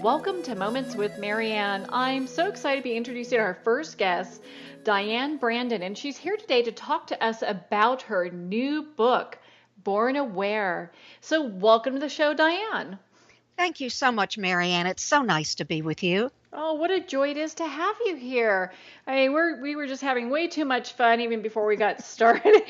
welcome to Moments with Marianne. I'm so excited to be introducing our first guest, Diane Brandon, and she's here today to talk to us about her new book, Born Aware. So welcome to the show, Diane. Thank you so much, Marianne. It's so nice to be with you. Oh, what a joy it is to have you here. I mean, we were just having way too much fun even before we got started.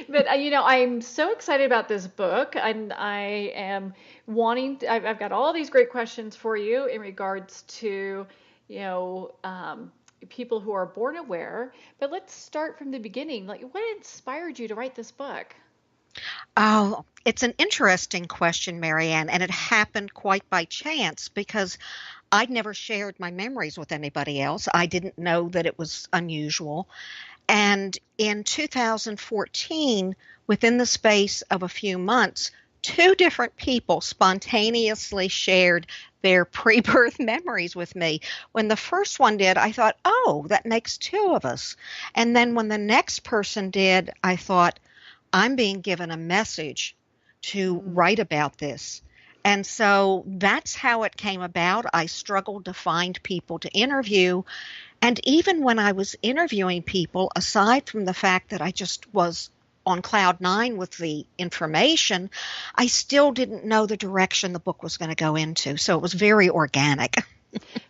But I'm so excited about this book, and I am I've got all these great questions for you in regards to, you know, um, people who are born aware. But let's start from the beginning. Like, what inspired you to write this book? Oh, it's an interesting question, Marianne, and it happened quite by chance because I'd never shared my memories with anybody else. I didn't know that it was unusual. And in 2014, within the space of a few months, two different people spontaneously shared their pre-birth memories with me. When the first one did, I thought, oh, that makes two of us. And then when the next person did, I thought, I'm being given a message to write about this. And so that's how it came about. I struggled to find people to interview. And even when I was interviewing people, aside from the fact that I just was on cloud nine with the information, I still didn't know the direction the book was going to go into. So it was very organic.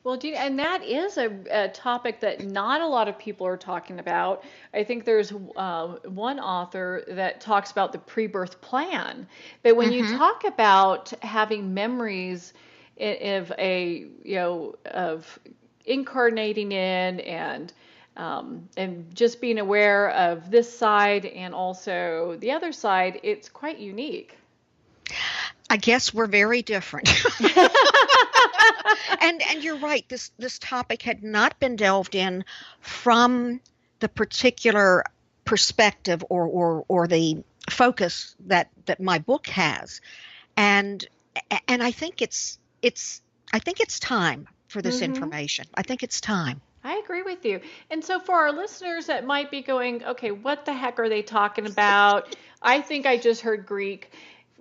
Well, and that is a topic that not a lot of people are talking about. I think there's one author that talks about the pre-birth plan. But when you talk about having memories of of incarnating in and just being aware of this side and also the other side, it's quite unique. I guess we're very different. And you're right, this topic had not been delved in from the particular perspective or the focus that my book has. And I think it's time for this information. I think it's time. I agree with you. And so for our listeners that might be going, okay, what the heck are they talking about? I think I just heard Greek.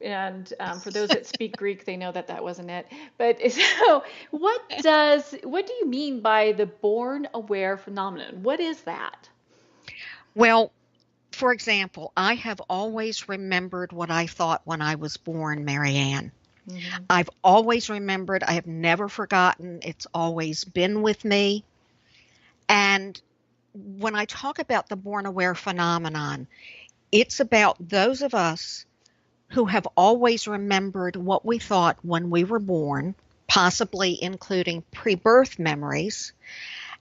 And for those that speak Greek, they know that that wasn't it. But so what do you mean by the born aware phenomenon? What is that? Well, for example, I have always remembered what I thought when I was born, Marianne. I've always remembered. I have never forgotten. It's always been with me. And when I talk about the born aware phenomenon, it's about those of us who have always remembered what we thought when we were born, possibly including pre-birth memories,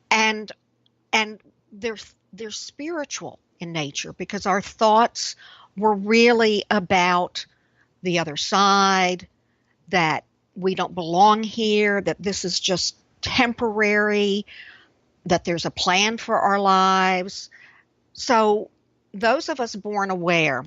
and they're spiritual in nature because our thoughts were really about the other side, that we don't belong here, that this is just temporary, that there's a plan for our lives. So those of us born aware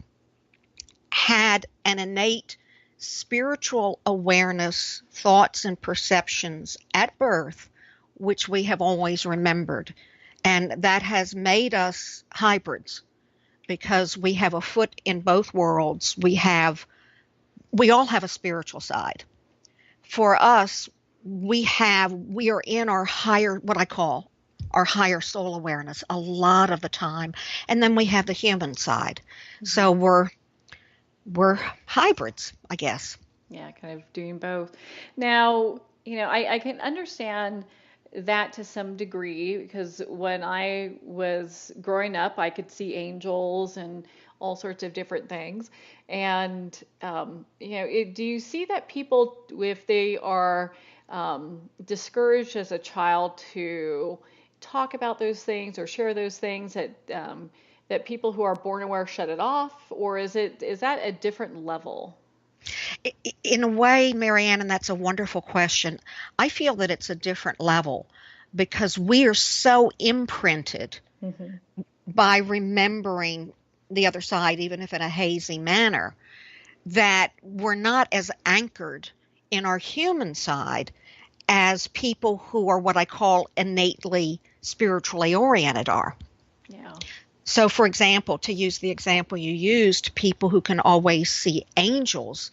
had an innate spiritual awareness, thoughts and perceptions at birth, which we have always remembered. And that has made us hybrids because we have a foot in both worlds. We all have a spiritual side. For us, we are in our higher, what I call our higher soul awareness a lot of the time. And then we have the human side. So we're hybrids, I guess. Yeah, kind of doing both. Now, I can understand that to some degree because when I was growing up, I could see angels and all sorts of different things. And, do you see that people, if they are discouraged as a child to talk about those things or share those things, that people who are born aware shut it off, or is that a different level? In a way, Marianne, and that's a wonderful question. I feel that it's a different level because we are so imprinted by remembering the other side, even if in a hazy manner, that we're not as anchored in our human side as people who are what I call innately spiritually oriented are. Yeah. So, for example, to use the example you used, people who can always see angels,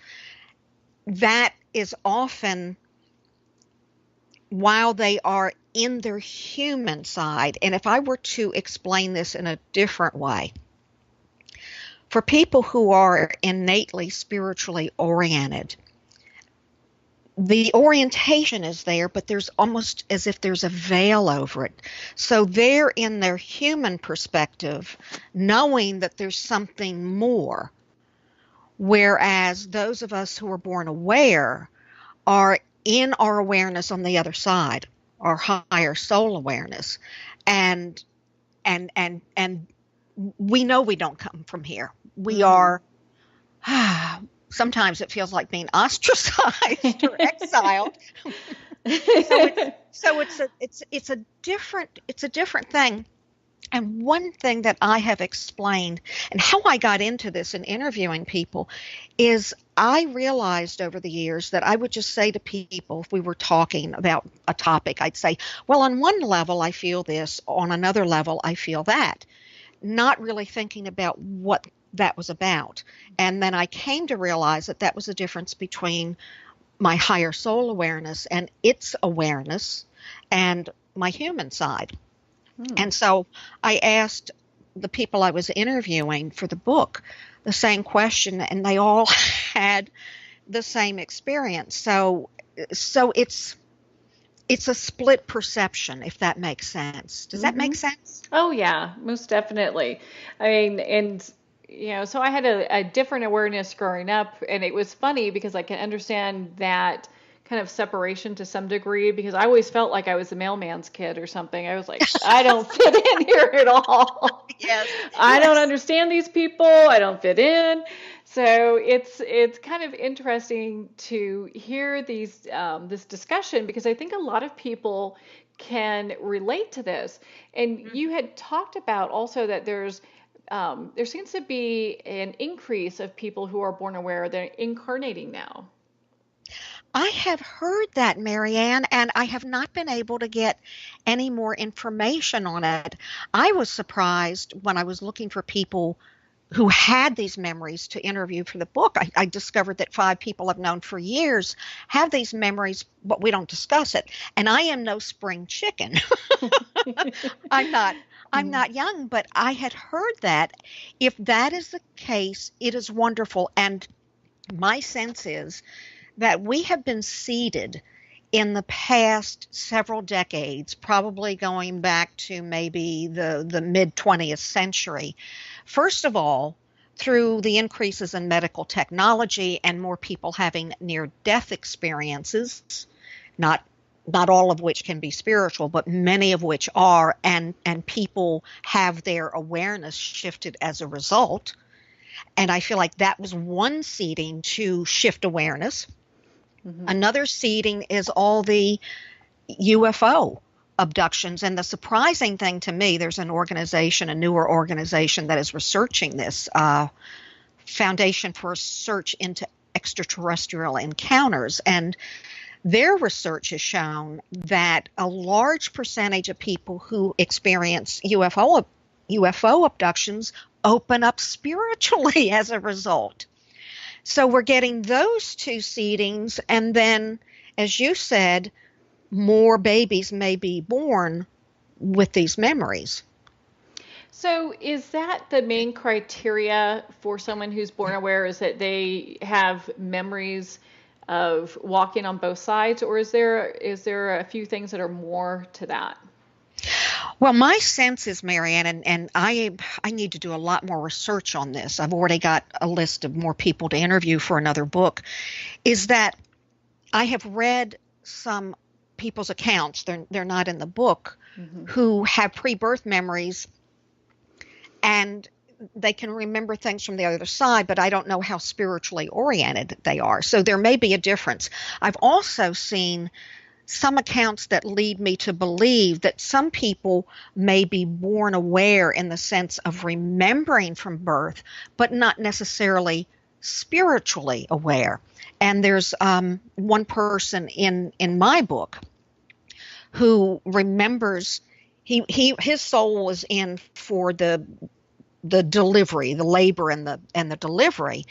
that is often while they are in their human side. And if I were to explain this in a different way, for people who are innately spiritually oriented, the orientation is there, but there's almost as if there's a veil over it. So they're in their human perspective, knowing that there's something more. Whereas those of us who are born aware are in our awareness on the other side, our higher soul awareness. And we know we don't come from here. We are sometimes it feels like being ostracized or exiled. So it's a different thing. And one thing that I have explained, and how I got into this in interviewing people, is I realized over the years that I would just say to people, if we were talking about a topic, I'd say, well, on one level I feel this, on another level I feel that, not really thinking about what that was about. And then I came to realize that that was the difference between my higher soul awareness and its awareness and my human side. And so I asked the people I was interviewing for the book the same question, and they all had the same experience. So it's a split perception, if that makes sense. Does that make sense? Oh yeah, most definitely. I mean, and so I had a different awareness growing up, and it was funny because I can understand that kind of separation to some degree, because I always felt like I was the mailman's kid or something. I was like, I don't fit in here at all. Yes. I don't understand these people. I don't fit in. So it's kind of interesting to hear this discussion, because I think a lot of people can relate to this. And you had talked about also that there seems to be an increase of people who are born aware. They're incarnating now. I have heard that, Marianne, and I have not been able to get any more information on it. I was surprised when I was looking for people who had these memories to interview for the book. I discovered that 5 people I've known for years have these memories, but we don't discuss it. And I am no spring chicken. I'm not young, but I had heard that. If that is the case, it is wonderful. And my sense is that we have been seeded in the past several decades, probably going back to maybe the mid 20th century. First of all, through the increases in medical technology and more people having near-death experiences, not all of which can be spiritual, but many of which are, and people have their awareness shifted as a result. And I feel like that was one seeding to shift awareness. Another seeding is all the UFO abductions. And the surprising thing to me, there's an organization, a newer organization that is researching this, Foundation for Research into Extraterrestrial Encounters. And their research has shown that a large percentage of people who experience UFO abductions open up spiritually as a result. So we're getting those 2 seedings, and then, as you said, more babies may be born with these memories. So is that the main criteria for someone who's born aware, is that they have memories of walking on both sides, or is there a few things that are more to that? Well, my sense is, Marianne, and I need to do a lot more research on this. I've already got a list of more people to interview for another book, is that I have read some people's accounts, they're not in the book, who have pre-birth memories, and they can remember things from the other side, but I don't know how spiritually oriented they are. So there may be a difference. I've also seen some accounts that lead me to believe that some people may be born aware in the sense of remembering from birth, but not necessarily spiritually aware. And there's one person in my book who remembers his soul was in for the delivery, the labor and the delivery,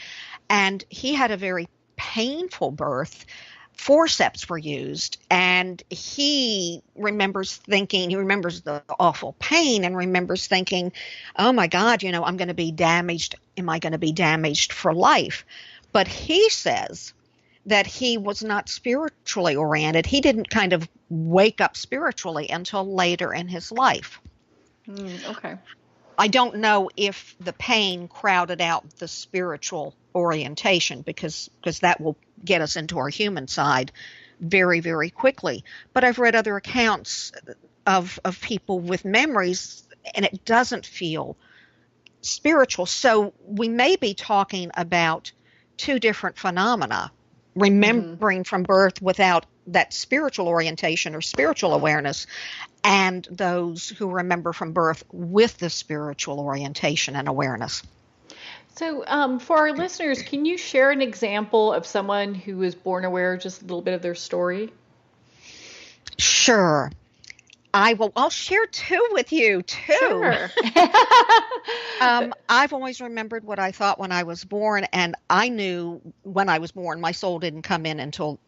and he had a very painful birth, forceps were used, and he remembers the awful pain and remembers thinking, oh my God, I'm going to be damaged. Am I going to be damaged for life? But he says that he was not spiritually oriented. He didn't kind of wake up spiritually until later in his life. Okay. I don't know if the pain crowded out the spiritual orientation because that will get us into our human side very, very quickly. But I've read other accounts of people with memories, and it doesn't feel spiritual. So we may be talking about two different phenomena, remembering from birth without that spiritual orientation or spiritual awareness, and those who remember from birth with the spiritual orientation and awareness. So for our listeners, can you share an example of someone who was born aware, just a little bit of their story? Sure. I'll share two with you, too. Sure. I've always remembered what I thought when I was born, and I knew when I was born, my soul didn't come in until,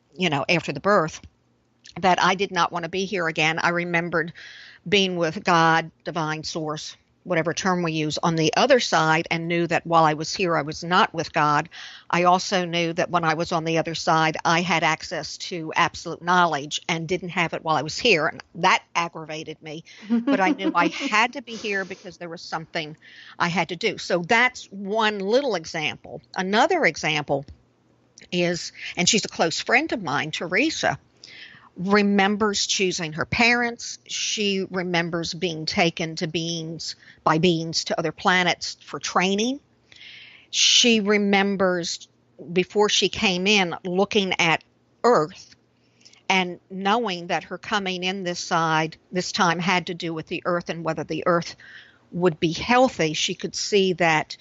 after the birth, that I did not want to be here again. I remembered being with God, divine source, whatever term we use, on the other side, and knew that while I was here, I was not with God. I also knew that when I was on the other side, I had access to absolute knowledge and didn't have it while I was here. And that aggravated me. But I knew I had to be here because there was something I had to do. So that's one little example. Another example is, and she's a close friend of mine, Teresa, remembers choosing her parents. She remembers being taken to beings to other planets for training. She remembers before she came in looking at Earth and knowing that her coming in this time had to do with the Earth and whether the Earth would be healthy. She could see that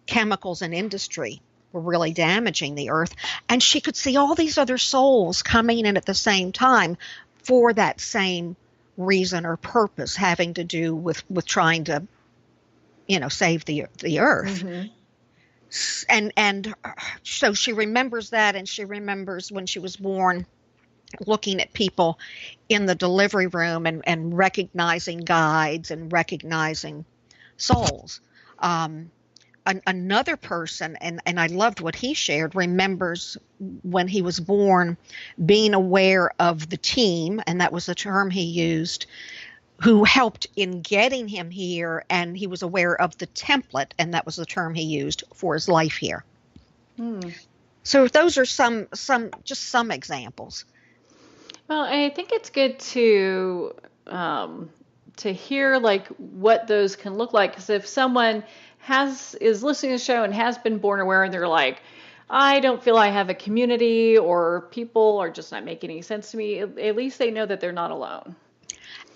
chemicals and industry were really damaging the Earth. And she could see all these other souls coming in at the same time for that same reason or purpose, having to do with trying to, save the Earth. And so she remembers that, and she remembers when she was born looking at people in the delivery room and recognizing guides and recognizing souls. Another person, and I loved what he shared, remembers when he was born being aware of the team, and that was the term he used, who helped in getting him here, and he was aware of the template, and that was the term he used for his life here. So those are some examples. Well, I think it's good to hear like what those can look like, because if someone is listening to the show and has been born aware and they're like, I don't feel I have a community, or people are just not making any sense to me, at least they know that they're not alone.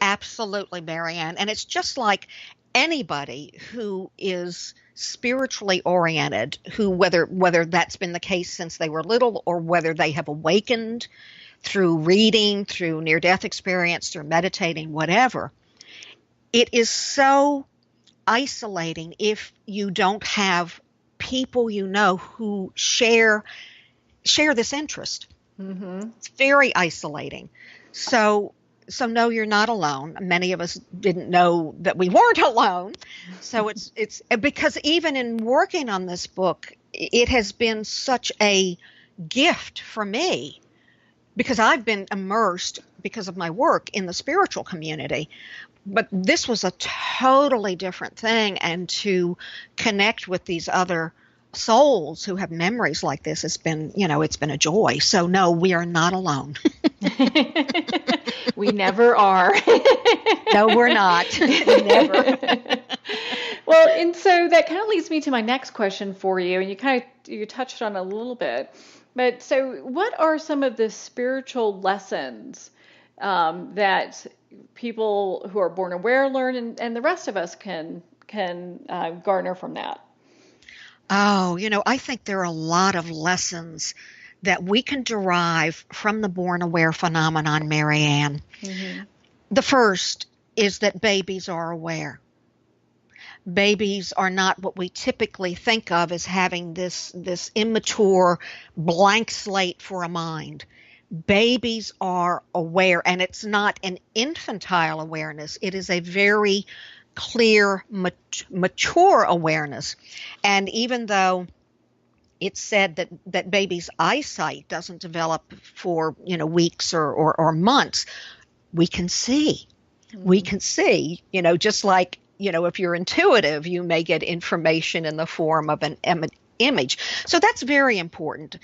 Absolutely, Marianne. And it's just like anybody who is spiritually oriented, who whether that's been the case since they were little or whether they have awakened through reading, through near-death experience, through meditating, whatever, it is so isolating if you don't have people who share this interest. It's very isolating. So no, you're not alone. Many of us didn't know that we weren't alone. So it's because even in working on this book, it has been such a gift for me, because I've been immersed because of my work in the spiritual community. But this was a totally different thing, and to connect with these other souls who have memories like this has been, it's been a joy. So no, we are not alone. We never are. No, we're not. We never. Well, and so that kind of leads me to my next question for you, and you touched on it a little bit. But so what are some of the spiritual lessons that people who are born aware learn, and the rest of us can garner from that? Oh, I think there are a lot of lessons that we can derive from the born aware phenomenon, Marianne. The first is that babies are aware. Babies are not what we typically think of as having this immature blank slate for a mind. Babies are aware, and it's not an infantile awareness. It is a very clear, mature awareness. And even though it's said that babies' eyesight doesn't develop for, weeks or months, we can see. We can see, just like, if you're intuitive, you may get information in the form of an image. So that's very important.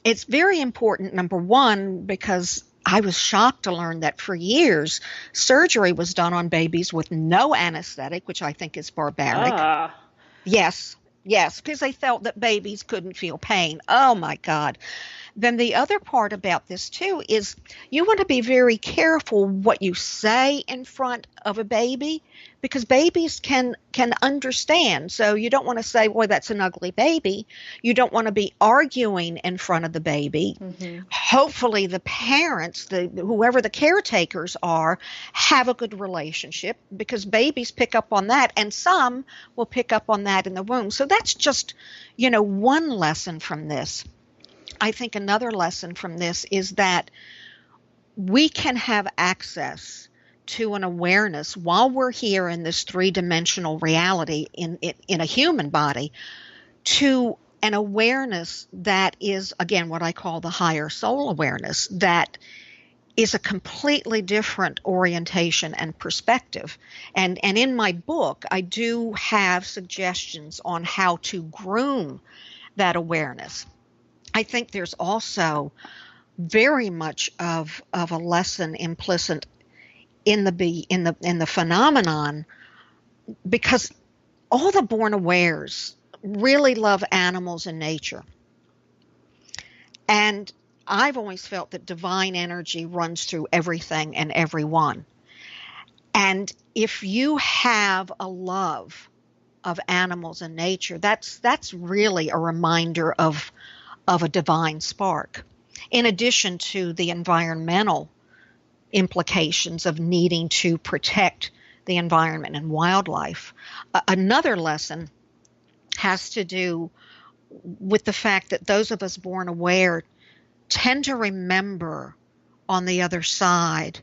It's very important, number one, because I was shocked to learn that for years, surgery was done on babies with no anesthetic, which I think is barbaric. Yes, because they felt that babies couldn't feel pain. Oh, my God. Then the other part about this, too, is you want to be very careful what you say in front of a baby, because babies can understand. So you don't want to say, boy, that's an ugly baby. You don't want to be arguing in front of the baby. Mm-hmm. Hopefully the parents, whoever the caretakers are, have a good relationship, because babies pick up on that, and some will pick up on that in the womb. So that's just, one lesson from this. I think another lesson from this is that we can have access to an awareness while we're here in this three-dimensional reality in a human body, to an awareness that is, again, what I call the higher soul awareness, that is a completely different orientation and perspective. And in my book, I do have suggestions on how to groom that awareness. I think there's also very much of a lesson implicit in the phenomenon, because all the born awares really love animals and nature. And I've always felt that divine energy runs through everything and everyone. And if you have a love of animals and nature, that's really a reminder of a divine spark, in addition to the environmental implications of needing to protect the environment and wildlife. Another lesson has to do with the fact that those of us born aware tend to remember on the other side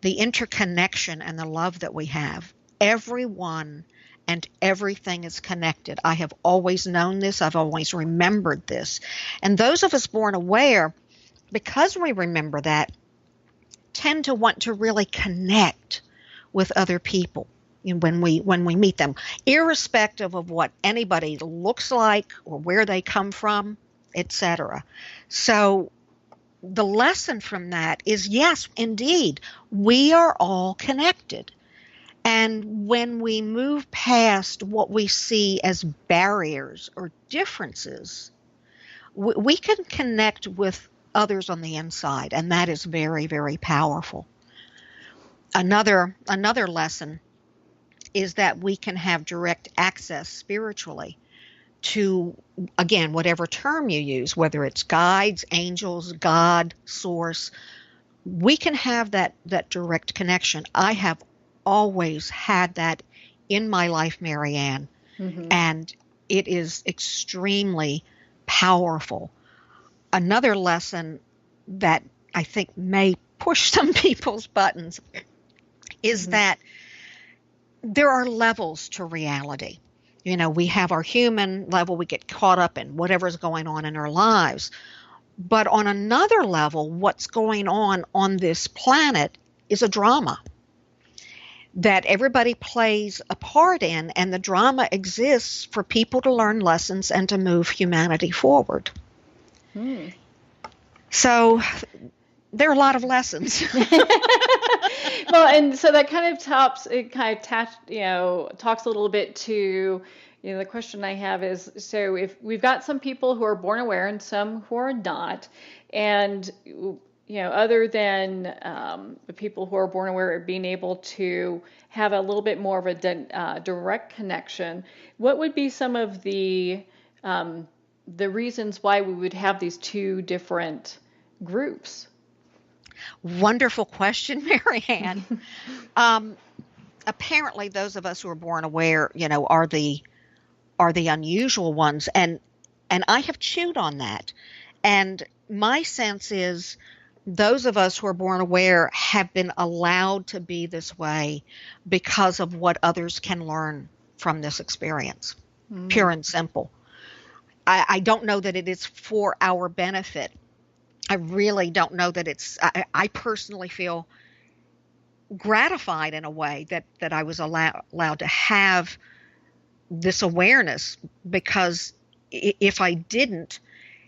the interconnection and the love that we have. Everyone and everything is connected. I have always known this. I've always remembered this. And those of us born aware, because we remember that, tend to want to really connect with other people when we meet them, irrespective of what anybody looks like or where they come from, etc. So the lesson from that is, yes, indeed, we are all connected. And when we move past what we see as barriers or differences, we can connect with others on the inside, and that is very, very powerful. Another lesson is that we can have direct access spiritually to, again, whatever term you use, whether it's guides, angels, God, source. We can have that direct connection. I have always had that in my life, Marianne, and it is extremely powerful. Another lesson that I think may push some people's buttons is that there are levels to reality. We have our human level, we get caught up in whatever's going on in our lives. But on another level, what's going on this planet is a drama that everybody plays a part in, and the drama exists for people to learn lessons and to move humanity forward. So there are a lot of lessons. Well, and so that kind of talks a little bit to, the question I have is, so if we've got some people who are born aware and some who are not, and other than the people who are born aware of being able to have a little bit more of a direct connection, what would be some of the reasons why we would have these two different groups? Wonderful question, Marianne. apparently those of us who are born aware, are the unusual ones. And I have chewed on that. And my sense is those of us who are born aware have been allowed to be this way because of what others can learn from this experience, pure and simple. I don't know that it is for our benefit. I really don't know that I personally feel gratified in a way that I was allowed to have this awareness, because if I didn't,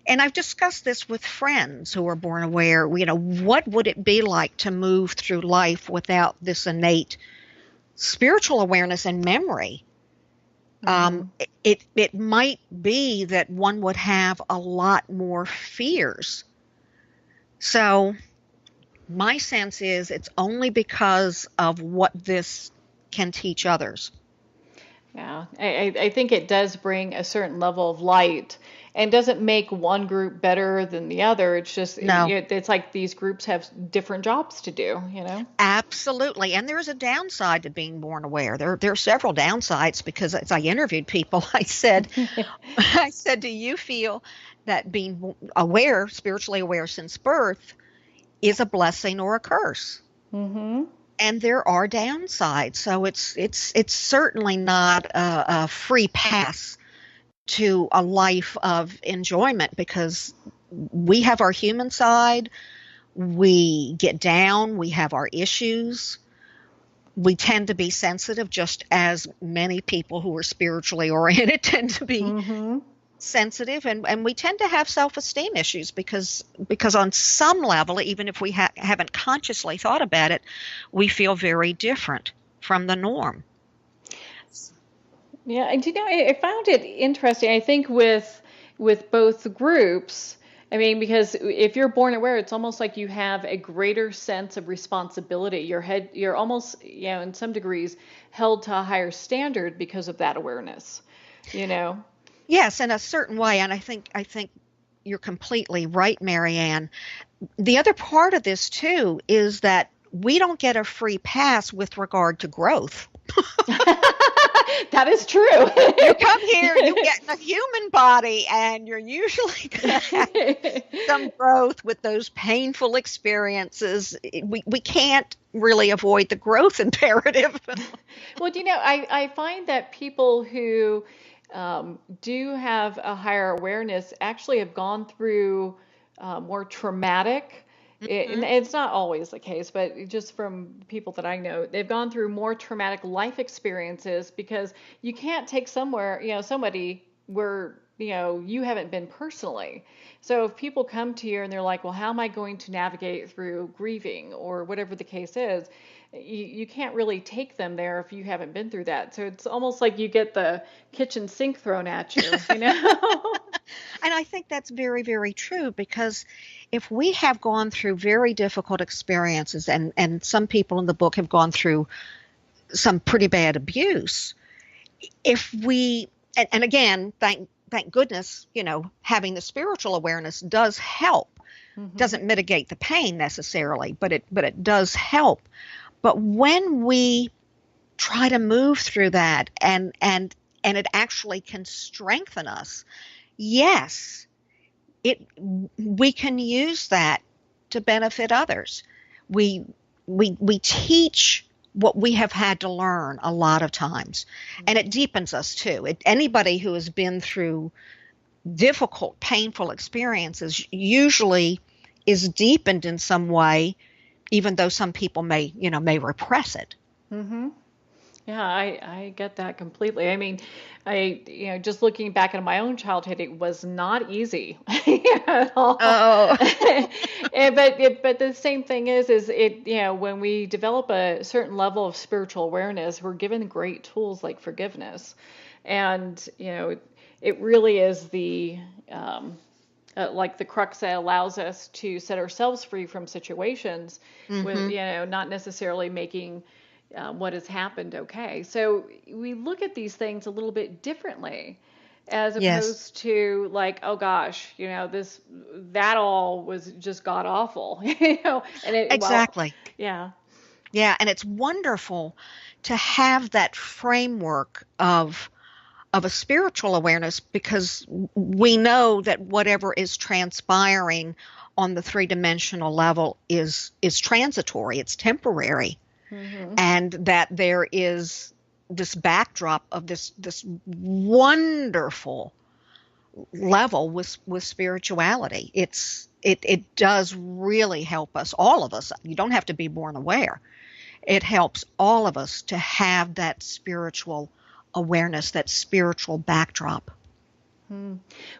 and I've discussed this with friends who are born aware, what would it be like to move through life without this innate spiritual awareness and memory? It might be that one would have a lot more fears. So my sense is it's only because of what this can teach others. Yeah, I think it does bring a certain level of light, and doesn't make one group better than the other. It's just, No. it's like these groups have different jobs to do, Absolutely. And there's a downside to being born aware. There are several downsides, because as I interviewed people, I said, do you feel that being aware, spiritually aware since birth, is a blessing or a curse? Mm-hmm. And there are downsides. So it's certainly not a free pass to a life of enjoyment, because we have our human side. We get down. We have our issues. We tend to be sensitive, just as many people who are spiritually oriented tend to be sensitive. And we tend to have self-esteem issues, because on some level, even if we haven't consciously thought about it, we feel very different from the norm. Yeah, and I found it interesting. I think with both groups, I mean, because if you're born aware, it's almost like you have a greater sense of responsibility. You're almost, in some degrees, held to a higher standard because of that awareness. Yes, in a certain way, and I think you're completely right, Marianne. The other part of this too is that we don't get a free pass with regard to growth. That is true. You come here, you get in a human body, and you're usually going to have some growth with those painful experiences. We can't really avoid the growth imperative. Well, I find that people who do have a higher awareness actually have gone through more traumatic. And it's not always the case, but just from people that I know, they've gone through more traumatic life experiences, because you can't take somebody where, you haven't been personally. So if people come to you and they're like, well, how am I going to navigate through grieving or whatever the case is? You can't really take them there if you haven't been through that. So it's almost like you get the kitchen sink thrown at you, And I think that's very, very true, because if we have gone through very difficult experiences, and some people in the book have gone through some pretty bad abuse, if we, and again, thank goodness, having the spiritual awareness does help. Doesn't mitigate the pain necessarily, but it does help. But when we try to move through that, and it actually can strengthen us, yes, we can use that to benefit others. We teach what we have had to learn a lot of times, and it deepens us too. Anybody who has been through difficult, painful experiences usually is deepened in some way, even though some people may repress it. Mm-hmm. Yeah, I get that completely. I mean, just looking back at my own childhood, it was not easy at all. Oh. But the same thing is it, when we develop a certain level of spiritual awareness, we're given great tools like forgiveness. And, it really is the, like the crux that allows us to set ourselves free from situations with, not necessarily making what has happened okay. So we look at these things a little bit differently, as opposed to like, oh gosh, that all was just god awful, and Exactly. yeah. Yeah, and it's wonderful to have that framework of a spiritual awareness, because we know that whatever is transpiring on the three-dimensional level is transitory, it's temporary, Mm-hmm. and that there is this backdrop of this wonderful level with spirituality. It does really help us, all of us. You don't have to be born aware. It helps all of us to have that spiritual awareness, that spiritual backdrop. Hmm.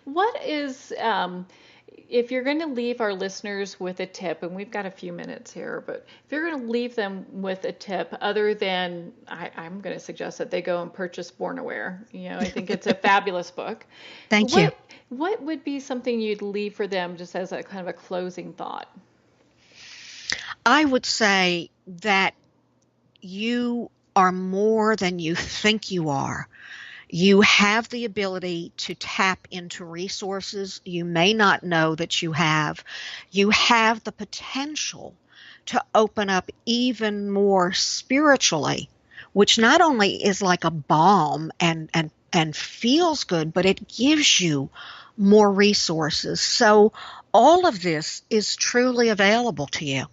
What is, if you're going to leave our listeners with a tip, and we've got a few minutes here, but if you're going to leave them with a tip other than, I'm going to suggest that they go and purchase Born Aware. I think it's a fabulous book. Thank you. What would be something you'd leave for them just as a kind of a closing thought? I would say that you are more than you think you are. You have the ability to tap into resources you may not know that you have. You have the potential to open up even more spiritually, which not only is like a balm and feels good, but it gives you more resources. So all of this is truly available to you.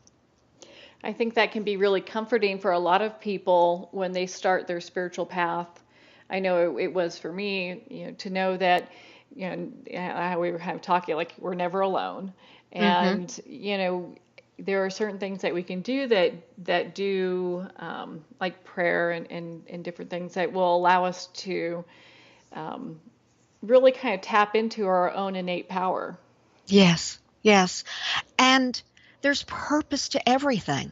I think that can be really comforting for a lot of people when they start their spiritual path. I know it was for me, to know that, we were kind of talking like we're never alone. Mm-hmm. And, there are certain things that we can do that do like prayer and different things that will allow us to um, really kind of tap into our own innate power. Yes, yes. And there's purpose to everything.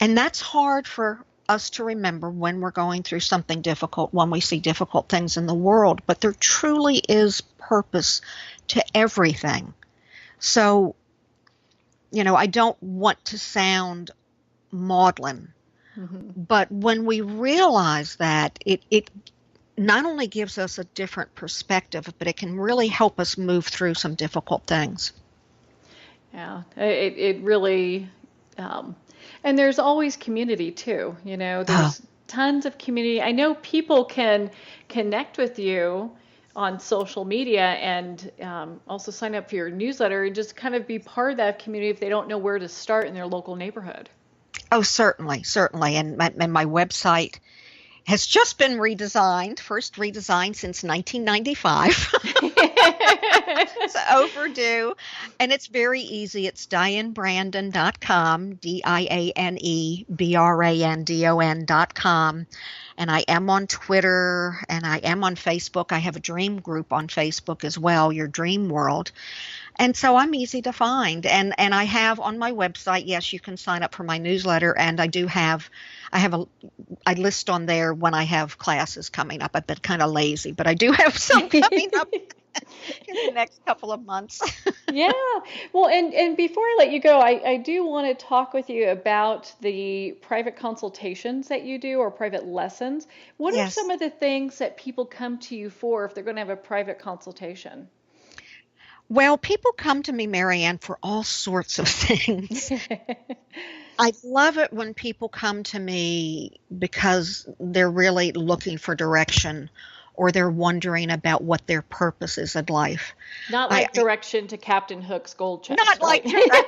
And that's hard for us to remember when we're going through something difficult, when we see difficult things in the world, but there truly is purpose to everything. So, I don't want to sound maudlin, Mm-hmm. but when we realize that, it not only gives us a different perspective, but it can really help us move through some difficult things. Yeah, it really, um, and there's always community too. Oh, There's tons of community. I know people can connect with you on social media and also sign up for your newsletter and just kind of be part of that community if they don't know where to start in their local neighborhood. oh, certainly, certainly. And my website has just been redesigned, first redesigned since 1995. It's overdue. And it's very easy. It's dianebrandon.com, DianeBrandon.com. And I am on Twitter and I am on Facebook. I have a dream group on Facebook as well, Your Dream World. And so I'm easy to find. And I have on my website, yes, you can sign up for my newsletter. And I list on there when I have classes coming up. I've been kind of lazy, but I do have some coming up in the next couple of months. Yeah. Well, and before I let you go, I do want to talk with you about the private consultations that you do or private lessons. What are some Yes. of the things that people come to you for if they're going to have a private consultation? Well, people come to me, Marianne, for all sorts of things. I love it when people come to me because they're really looking for direction or they're wondering about what their purpose is in life. Not I like direction to Captain Hook's gold chest, Not right? like direction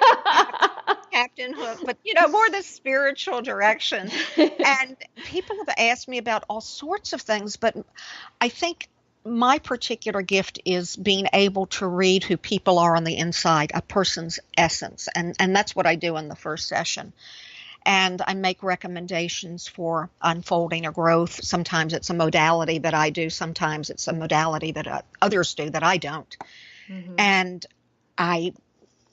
to Captain Hook, but more the spiritual direction. And people have asked me about all sorts of things, but I think my particular gift is being able to read who people are on the inside, a person's essence. And that's what I do in the first session. And I make recommendations for unfolding or growth. Sometimes it's a modality that I do. Sometimes it's a modality that others do that I don't. Hmm. And I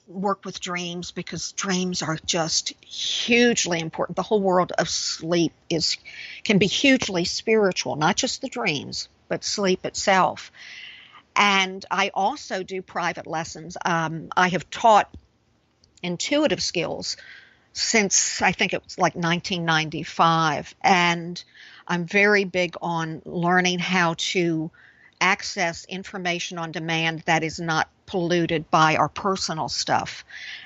work with dreams because dreams are just hugely important. The whole world of sleep can be hugely spiritual, not just the dreams, but sleep itself. And I also do private lessons. I have taught intuitive skills since I think it was like 1995. And I'm very big on learning how to access information on demand that is not polluted by our personal stuff.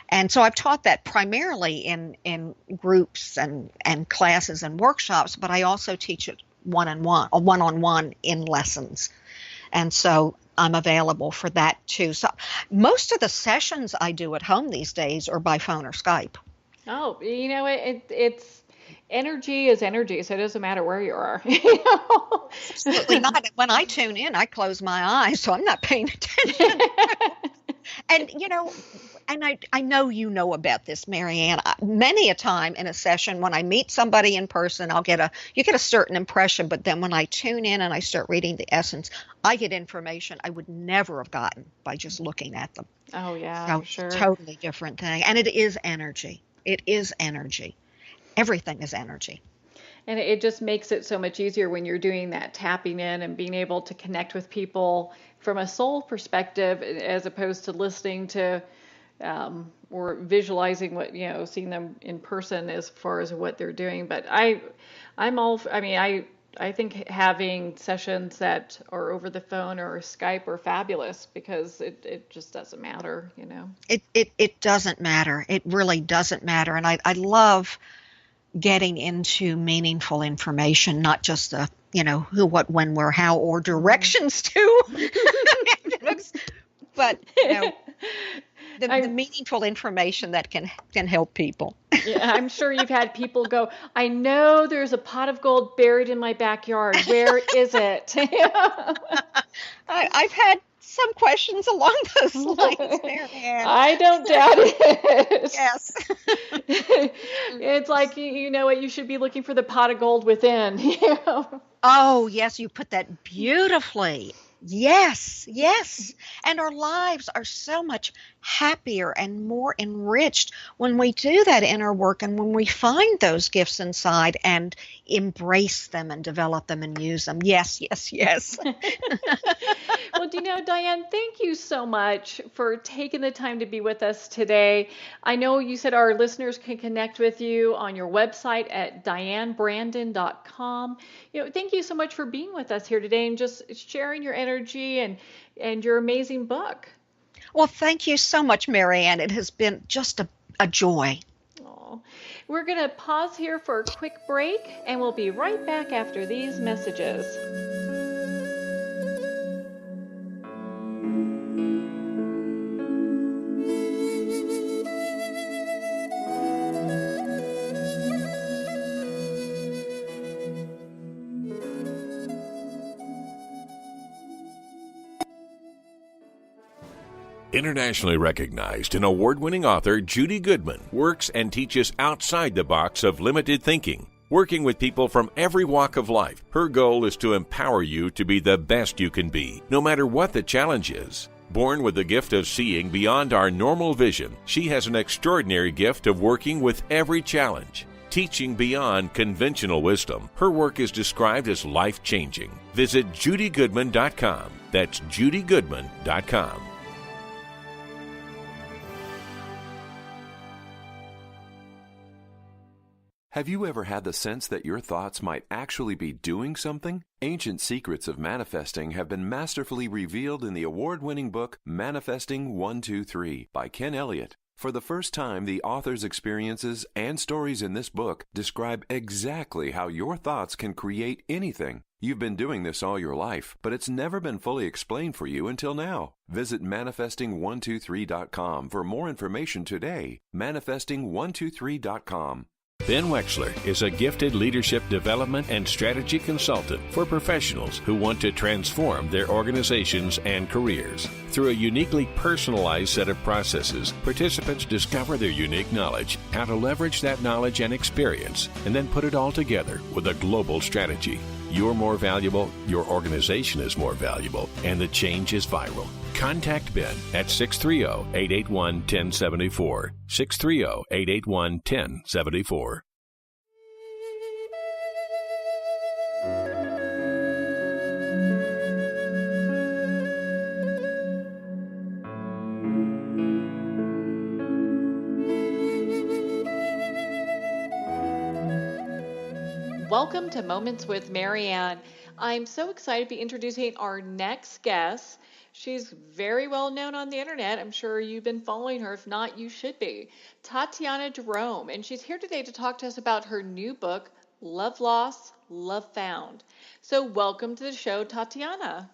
And so I've taught that primarily in groups and classes and workshops, but I also teach it one-on-one in lessons. And so I'm available for that too. So most of the sessions I do at home these days are by phone or Skype. Oh, it's energy is energy, so it doesn't matter where you are. Absolutely not. When I tune in, I close my eyes, so I'm not paying attention. And, I know you know about this, Marianne. Many a time in a session when I meet somebody in person, you get a certain impression, but then when I tune in and I start reading the essence, I get information I would never have gotten by just looking at them. Oh, yeah, So for sure. totally different thing. And it is energy. It is energy. Everything is energy. And it just makes it so much easier when you're doing that tapping in and being able to connect with people from a soul perspective, as opposed to listening to or visualizing seeing them in person as far as what they're doing. But I think having sessions that are over the phone or Skype are fabulous, because it just doesn't matter, It doesn't matter. It really doesn't matter. And I love getting into meaningful information, not just the, who, what, when, where, how, or directions to, but, the meaningful information that can help people. Yeah, I'm sure you've had people go, I know there's a pot of gold buried in my backyard. Where is it? I've had some questions along those lines, Marianne. I don't doubt it. Yes. It's like, you know what, you should be looking for the pot of gold within. Oh, yes, you put that beautifully. Yes, yes. And our lives are so much happier and more enriched when we do that inner work and when we find those gifts inside and embrace them and develop them and use them. Yes, yes, yes. Well, Diane, thank you so much for taking the time to be with us today. I know you said our listeners can connect with you on your website at dianebrandon.com. Thank you so much for being with us here today and just sharing your energy and your amazing book. Well, thank you so much, Marianne. It has been just a joy. Oh, we're going to pause here for a quick break, and we'll be right back after these messages. Internationally recognized and award-winning author Judy Goodman works and teaches outside the box of limited thinking. Working with people from every walk of life, her goal is to empower you to be the best you can be, no matter what the challenge is. Born with the gift of seeing beyond our normal vision, she has an extraordinary gift of working with every challenge. Teaching beyond conventional wisdom, her work is described as life-changing. Visit judygoodman.com. That's judygoodman.com. Have you ever had the sense that your thoughts might actually be doing something? Ancient secrets of manifesting have been masterfully revealed in the award-winning book Manifesting 123 by Ken Elliott. For the first time, the author's experiences and stories in this book describe exactly how your thoughts can create anything. You've been doing this all your life, but it's never been fully explained for you until now. Visit manifesting123.com for more information today. Manifesting123.com. Ben Wexler is a gifted leadership development and strategy consultant for professionals who want to transform their organizations and careers. Through a uniquely personalized set of processes, participants discover their unique knowledge, how to leverage that knowledge and experience, and then put it all together with a global strategy. You're more valuable, your organization is more valuable, and the change is viral. Contact Ben at 630-881-1074, 630-881-1074. Welcome to Moments with Marianne. I'm so excited to be introducing our next guest. She's very well known on the internet. I'm sure you've been following her. If not, you should be. Tatiana Jerome. And she's here today to talk to us about her new book, Love Lost, Love Found. So, welcome to the show, Tatiana.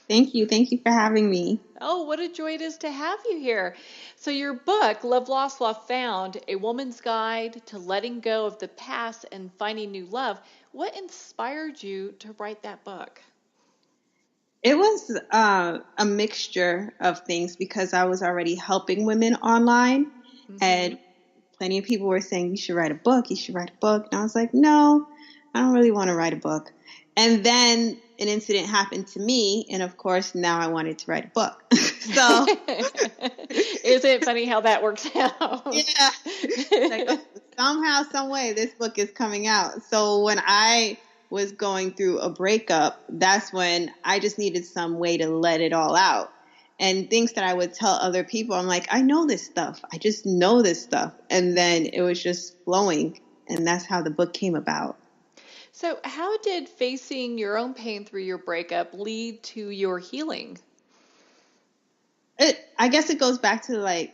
Thank you. Thank you for having me. Oh, what a joy it is to have you here. So, your book, Love Lost, Love Found, A Woman's Guide to Letting Go of the Past and Finding New Love. What inspired you to write that book? It was a mixture of things because I was already helping women online, and plenty of people were saying, you should write a book, you should write a book. And I was like, no, I don't really want to write a book. And then an incident happened to me, and of course, now I wanted to write a book. So, isn't it funny how that works out? Yeah. Like, somehow, some way, this book is coming out. So when I was going through a breakup, that's when I just needed some way to let it all out. And things that I would tell other people, I'm like, I know this stuff. I just know this stuff. And then it was just flowing. And that's how the book came about. So how did facing your own pain through your breakup lead to your healing? I guess it goes back to I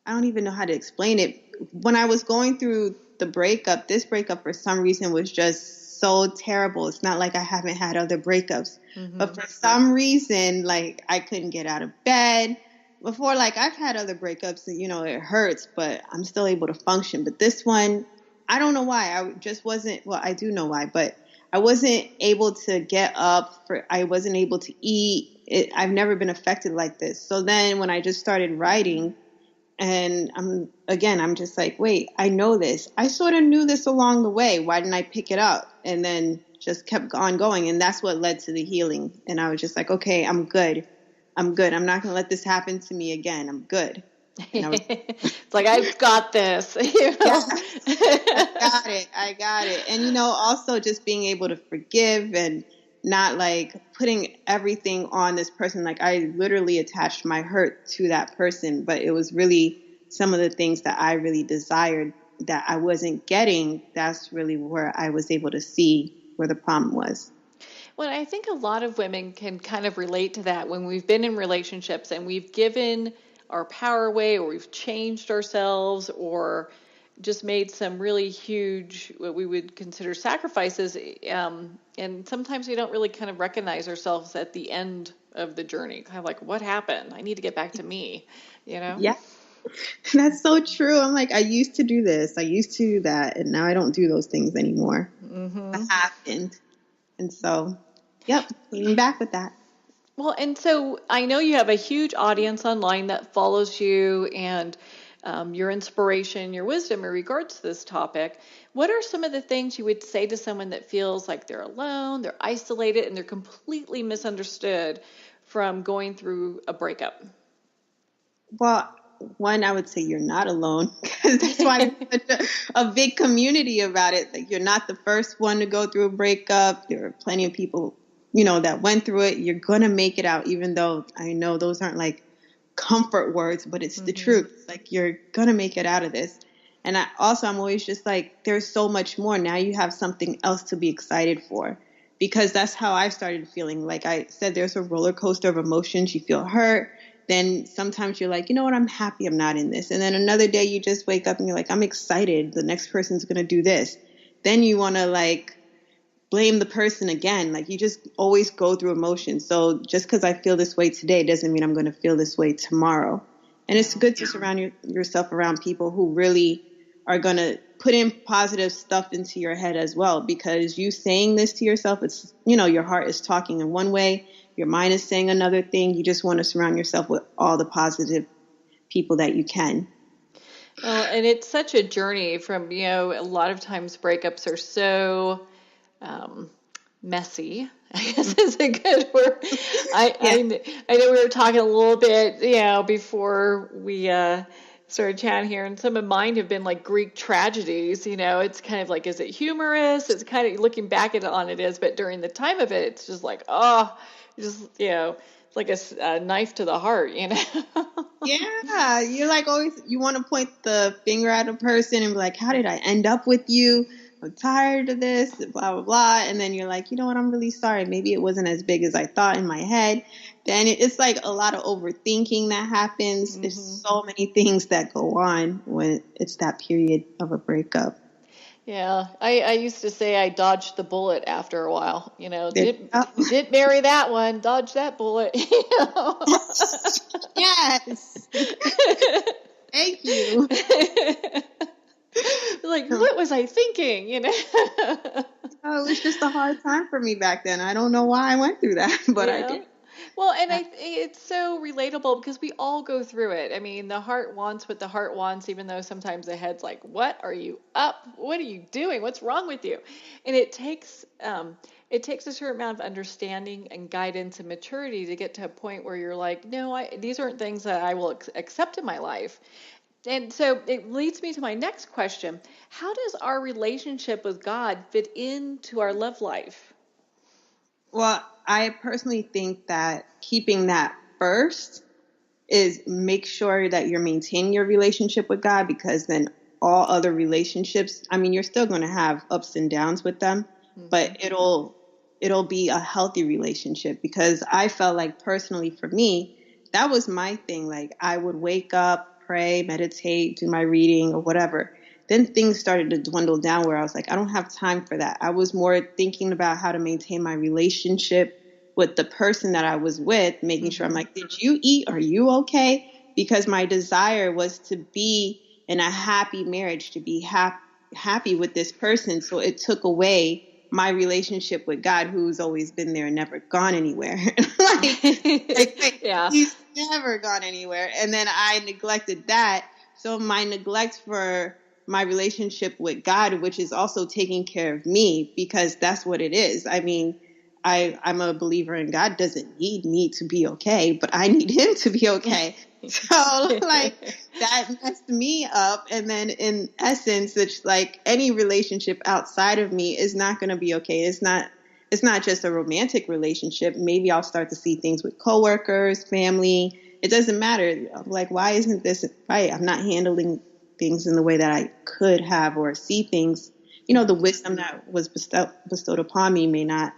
don't even know how to explain it. When I was going through the breakup, this breakup for some reason was just so terrible. It's not like I haven't had other breakups, but for some reason, I couldn't get out of bed. Before, I've had other breakups and, it hurts, but I'm still able to function. But this one, I don't know why. I just wasn't, well, I do know why, but I wasn't able to get up. I wasn't able to eat. I've never been affected like this. So then when I just started writing, and I'm just like, wait, I know this. I sort of knew this along the way. Why didn't I pick it up? And then just kept on going. And that's what led to the healing. And I was just like, okay, I'm good. I'm good. I'm not going to let this happen to me again. I'm good. It's like, I've got this. Yes, I got it. And, also just being able to forgive and not putting everything on this person. I literally attached my hurt to that person, but it was really some of the things that I really desired that I wasn't getting. That's really where I was able to see where the problem was. Well, I think a lot of women can kind of relate to that when we've been in relationships and we've given our power away, or we've changed ourselves, or just made some really huge, what we would consider sacrifices. And sometimes we don't really kind of recognize ourselves at the end of the journey. Kind of like, what happened? I need to get back to me, Yeah, that's so true. I'm like, I used to do this. I used to do that. And now I don't do those things anymore. That happened. And so, yep, I'm back with that. Well, and so I know you have a huge audience online that follows you, and your inspiration, your wisdom in regards to this topic. What are some of the things you would say to someone that feels like they're alone, they're isolated, and they're completely misunderstood from going through a breakup? Well, one, I would say you're not alone, because that's why there's such a big community about it. You're not the first one to go through a breakup. There are plenty of people that went through it. You're going to make it out, even though I know those aren't comfort words, but it's the truth. You're going to make it out of this. And I'm always just there's so much more. Now you have something else to be excited for, because that's how I started feeling. Like I said, there's a roller coaster of emotions. You feel hurt. Then sometimes you're like, you know what? I'm happy I'm not in this. And then another day you just wake up and you're like, I'm excited. The next person's going to do this. Then you want to blame the person again. You just always go through emotions. So just because I feel this way today doesn't mean I'm going to feel this way tomorrow. And it's good to surround yourself around people who really are going to put in positive stuff into your head as well, because you saying this to yourself, it's, your heart is talking in one way, your mind is saying another thing. You just want to surround yourself with all the positive people that you can. Well, and it's such a journey from, a lot of times breakups are so messy, I guess is a good word. I know we were talking a little bit, before we started chatting here, and some of mine have been Greek tragedies. It's kind of is it humorous? It's kind of looking back on it is, but during the time of it, it's just it's like a knife to the heart, Yeah, you're always, you want to point the finger at a person and be like, how did I end up with you? I'm tired of this, blah, blah, blah. And then you're like, you know what? I'm really sorry. Maybe it wasn't as big as I thought in my head. Then it's like a lot of overthinking that happens. There's so many things that go on when it's that period of a breakup. Yeah, I used to say I dodged the bullet after a while. There Didn't marry that one, dodge that bullet. Yes. Thank you. Like, what was I thinking? It was just a hard time for me back then. I don't know why I went through that, but I did. Well, and it's so relatable because we all go through it. I mean, the heart wants what the heart wants, even though sometimes the head's like, "What are you up? What are you doing? What's wrong with you?" And it takes a certain amount of understanding and guidance and maturity to get to a point where you're like, "No, these aren't things that I will accept in my life." And so it leads me to my next question: how does our relationship with God fit into our love life? Well, I personally think that keeping that first is make sure that you're maintaining your relationship with God, because then all other relationships, I mean, you're still going to have ups and downs with them, but it'll be a healthy relationship. Because I felt like personally for me, that was my thing. Like I would wake up, pray, meditate, do my reading or whatever. Then things started to dwindle down where I was like, I don't have time for that. I was more thinking about how to maintain my relationship with the person that I was with, making sure I'm like, did you eat? Are you okay? Because my desire was to be in a happy marriage, to be happy with this person. So it took away my relationship with God, who's always been there and never gone anywhere. Yeah. He's never gone anywhere. And then I neglected that. So my neglect for my relationship with God, which is also taking care of me, because that's what it is. I mean, I'm a believer in God doesn't need me to be okay, but I need him to be okay. So like that messed me up. And then in essence, it's like any relationship outside of me is not going to be okay. It's not just a romantic relationship. Maybe I'll start to see things with coworkers, family. It doesn't matter. Like, why isn't this right? I'm not handling things in the way that I could have, or see things, the wisdom that was bestowed upon me may not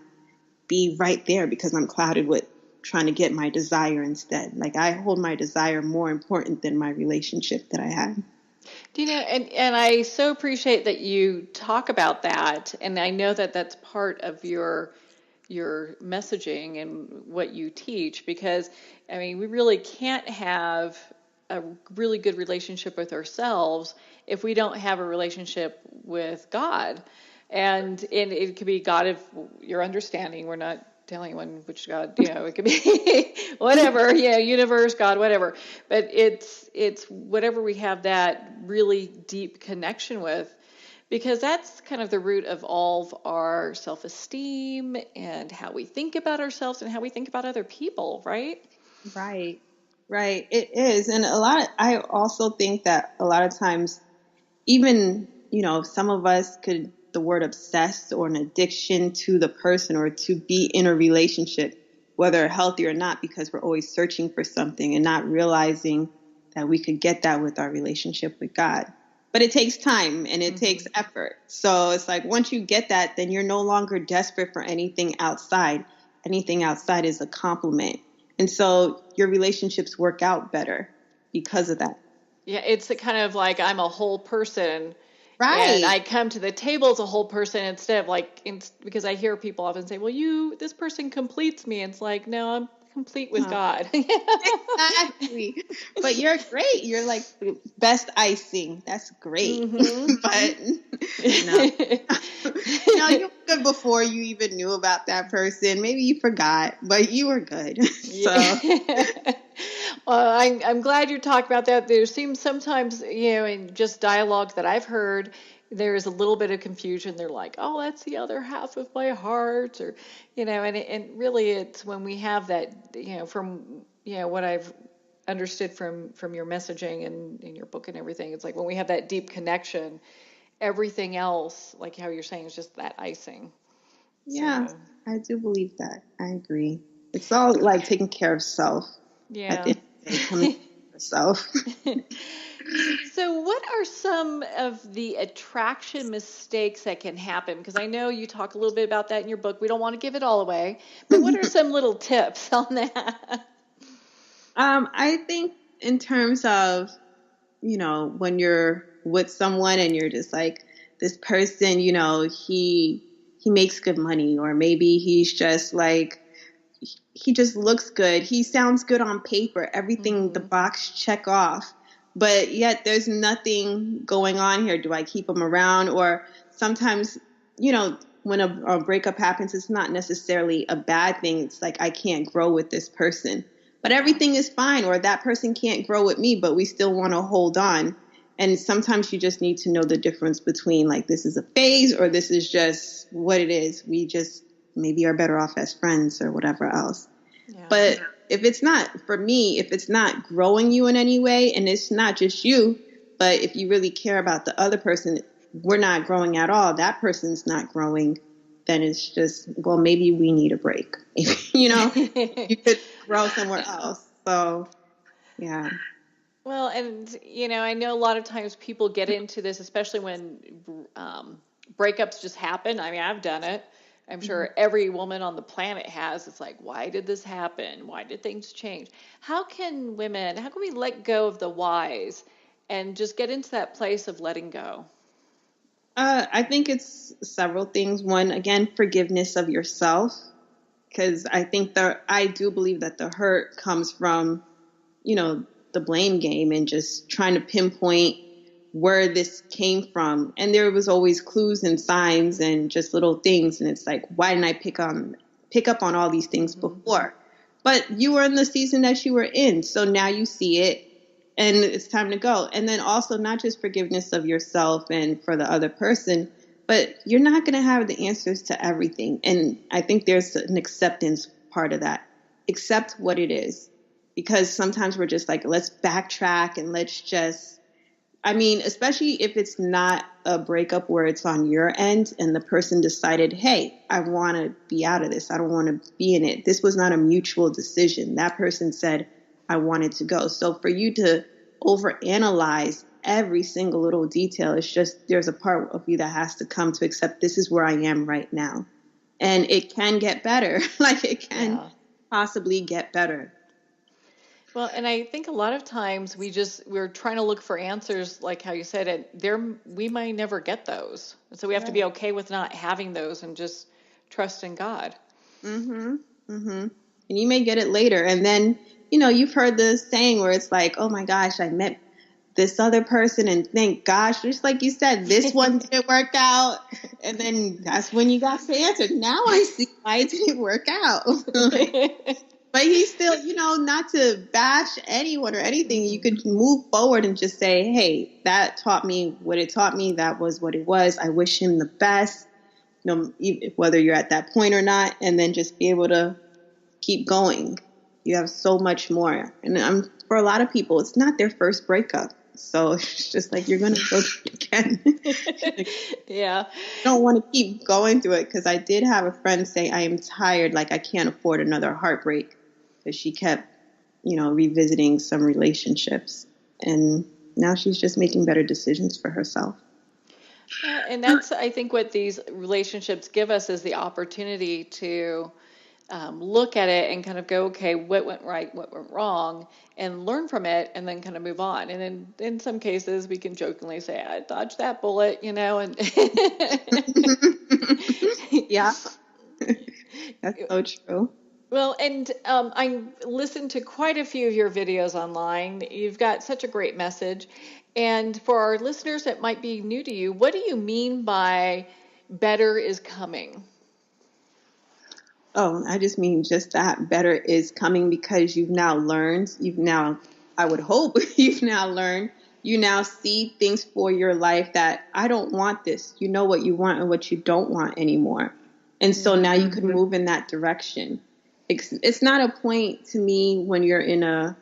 be right there because I'm clouded with trying to get my desire instead. Like I hold my desire more important than my relationship that I had. And I so appreciate that you talk about that. And I know that that's part of your messaging and what you teach, because I mean, we really can't have a really good relationship with ourselves if we don't have a relationship with God. And it could be God of your understanding. We're not telling anyone which God, it could be whatever, universe, God, whatever. But it's whatever we have that really deep connection with, because that's kind of the root of all of our self-esteem and how we think about ourselves and how we think about other people, right? Right. It is. And I also think that a lot of times, even, some of us could, the word obsessed or an addiction to the person or to be in a relationship, whether healthy or not, because we're always searching for something and not realizing that we could get that with our relationship with God. But it takes time and it takes effort. So it's like once you get that, then you're no longer desperate for anything outside. Anything outside is a compliment. And so your relationships work out better because of that. Yeah, it's kind of like I'm a whole person. Right. And I come to the table as a whole person instead of because I hear people often say, well, this person completes me. It's like, no, I'm complete with God. Exactly. But you're great. You're like best icing. That's great. But no, you were good before you even knew about that person. Maybe you forgot, but you were good. So. Well, I'm glad you talked about that. There seems sometimes, in just dialogue that I've heard, there's a little bit of confusion. They're like, oh, that's the other half of my heart, or, and really it's when we have that, from, what I've understood from your messaging and in your book and everything, it's like when we have that deep connection, everything else, like how you're saying, is just that icing. Yeah, so. I do believe that. I agree. It's all like taking care of self. Yeah. At the end of the day, coming to yourself. So, what are some of the attraction mistakes that can happen? Because I know you talk a little bit about that in your book. We don't want to give it all away, but what are some little tips on that? I think in terms of, when you're with someone and you're just like, this person, he makes good money, or maybe he's just like, he just looks good. He sounds good on paper. Everything the box check off. But yet there's nothing going on here. Do I keep him around? Or sometimes, when a breakup happens, it's not necessarily a bad thing. It's like, I can't grow with this person. But everything is fine, or that person can't grow with me, but we still want to hold on. And sometimes you just need to know the difference between, like, this is a phase or this is just what it is. We just maybe are better off as friends or whatever else. Yeah. But if it's not, for me, if it's not growing you in any way, and it's not just you, but if you really care about the other person, we're not growing at all, that person's not growing, then it's just, well, maybe we need a break. You could grow somewhere else. So, yeah. Well, and, I know a lot of times people get into this, especially when breakups just happen. I mean, I've done it. I'm sure every woman on the planet has. It's like, why did this happen? Why did things change? How can we let go of the whys and just get into that place of letting go? I think it's several things. One, again, forgiveness of yourself. Because I do believe that the hurt comes from, the blame game and just trying to pinpoint where this came from. And there was always clues and signs and just little things. And it's like, why didn't I pick up on all these things before? But you were in the season that you were in. So now you see it and it's time to go. And then also not just forgiveness of yourself and for the other person, but you're not going to have the answers to everything. And I think there's an acceptance part of that. Accept what it is. Because sometimes we're just like, let's backtrack and let's just, especially if it's not a breakup where it's on your end and the person decided, hey, I want to be out of this. I don't want to be in it. This was not a mutual decision. That person said, I wanted to go. So for you to overanalyze every single little detail, it's just, there's a part of you that has to come to accept this is where I am right now. And it can get better. Like it can possibly get better. Well, and I think a lot of times we're trying to look for answers, like how you said it, we might never get those. So we have to be okay with not having those and just trust in God. And you may get it later. And then, you've heard the saying where it's like, oh my gosh, I met this other person and thank gosh, just like you said, this one didn't work out. And then that's when you got the answer. Now I see why it didn't work out. But he's still, not to bash anyone or anything. You could move forward and just say, hey, that taught me what it taught me. That was what it was. I wish him the best, whether you're at that point or not, and then just be able to keep going. You have so much more. And for a lot of people, it's not their first breakup. So it's just like, you're going to go through it again. Yeah. I don't want to keep going through it because I did have a friend say, I am tired. Like I can't afford another heartbreak. Because she kept, revisiting some relationships. And now she's just making better decisions for herself. Yeah, and that's, I think, what these relationships give us is the opportunity to look at it and kind of go, okay, what went right, what went wrong, and learn from it, and then kind of move on. And then in some cases, we can jokingly say, I dodged that bullet, and yeah, that's so true. Well, and I listened to quite a few of your videos online. You've got such a great message. And for our listeners that might be new to you, what do you mean by better is coming? Oh, I just mean just that better is coming because you've now learned. I would hope you've now learned. You now see things for your life that I don't want this. You know what you want and what you don't want anymore. And so now you can move in that direction. It's not a point to me when you're in a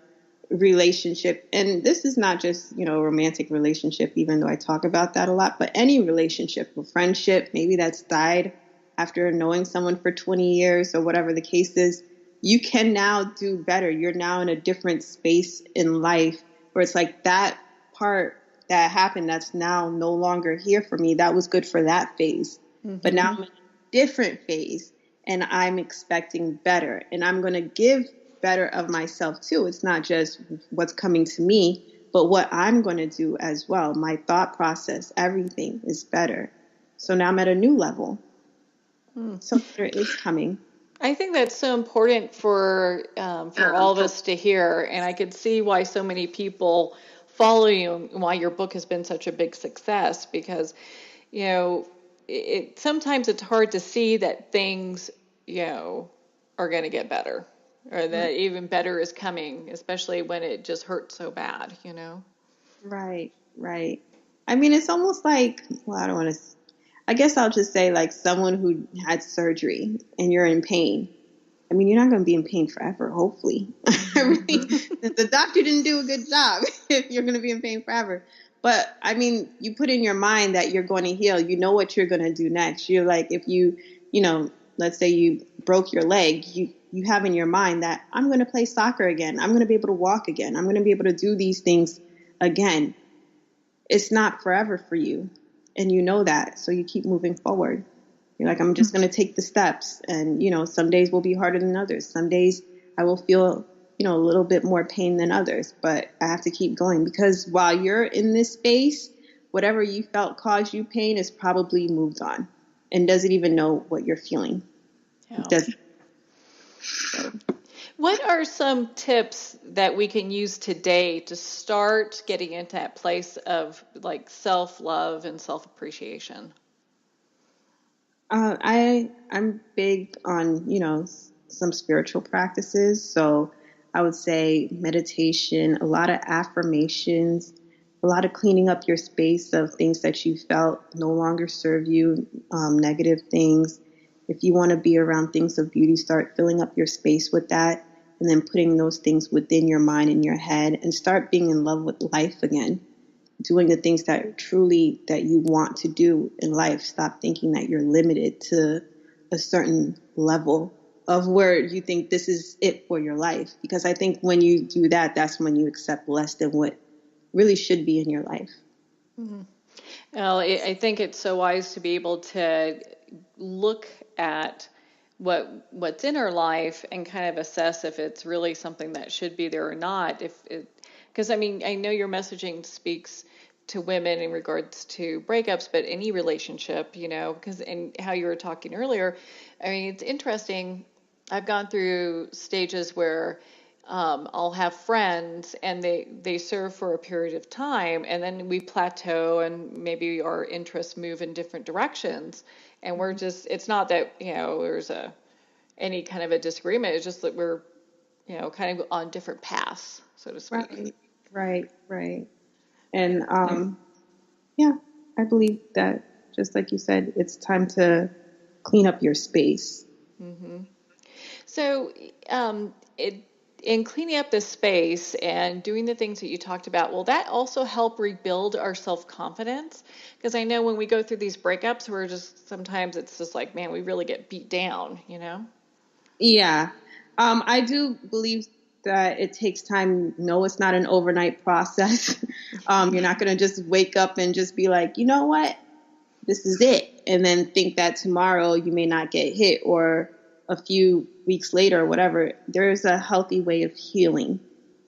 relationship, and this is not just, a romantic relationship, even though I talk about that a lot, but any relationship, a friendship, maybe that's died after knowing someone for 20 years or whatever the case is, you can now do better. You're now in a different space in life where it's like that part that happened that's now no longer here for me, that was good for that phase. But now I'm in a different phase and I'm expecting better, and I'm going to give better of myself too. It's not just what's coming to me, but what I'm going to do as well. My thought process, everything is better. So now I'm at a new level. So better is coming. I think that's so important for all of us to hear, and I could see why so many people follow you and why your book has been such a big success, because, you know, sometimes it's hard to see that things, you know, are going to get better, or that even better is coming, especially when it just hurts so bad, you know? Right. I mean, it's almost like, well, I guess I'll just say like someone who had surgery and you're in pain. I mean, you're not going to be in pain forever, hopefully. The doctor didn't do a good job if you're going to be in pain forever. But I mean, you put in your mind that you're going to heal. You know what you're going to do next. You're like, if you know, let's say you broke your leg, you have in your mind that I'm going to play soccer again. I'm going to be able to walk again. I'm going to be able to do these things again. It's not forever for you. And you know that. So you keep moving forward. You're like, I'm just going to take the steps. And, you know, some days will be harder than others. Some days I will feel, you know, a little bit more pain than others, but I have to keep going, because while you're in this space, whatever you felt caused you pain is probably moved on and doesn't even know what you're feeling. Yeah. Doesn't. What are some tips that we can use today to start getting into that place of like self-love and self-appreciation? I'm big on, you know, some spiritual practices. So I would say meditation, a lot of affirmations, a lot of cleaning up your space of things that you felt no longer serve you, negative things. If you want to be around things of beauty, start filling up your space with that, and then putting those things within your mind and your head, and start being in love with life again. Doing the things that truly that you want to do in life. Stop thinking that you're limited to a certain level of where you think this is it for your life. Because I think when you do that, that's when you accept less than what really should be in your life. Mm-hmm. Well, I think it's so wise to be able to look at what's in our life and kind of assess if it's really something that should be there or not. Because I mean, I know your messaging speaks to women in regards to breakups, but any relationship, you know, because and how you were talking earlier, I mean, it's interesting. I've gone through stages where I'll have friends and they serve for a period of time, and then we plateau and maybe our interests move in different directions, and we're just, it's not that, you know, there's any kind of a disagreement. It's just that we're, you know, kind of on different paths, so to speak. Right. And yeah, I believe that, just like you said, it's time to clean up your space. Mm-hmm. So, in cleaning up the space and doing the things that you talked about, will that also help rebuild our self-confidence? Because I know when we go through these breakups, we're just, sometimes it's just like, man, we really get beat down, you know? Yeah. I do believe that it takes time. No, it's not an overnight process. You're not going to just wake up and just be like, you know what, this is it. And then think that tomorrow you may not get hit, or a few weeks later or whatever. There's a healthy way of healing.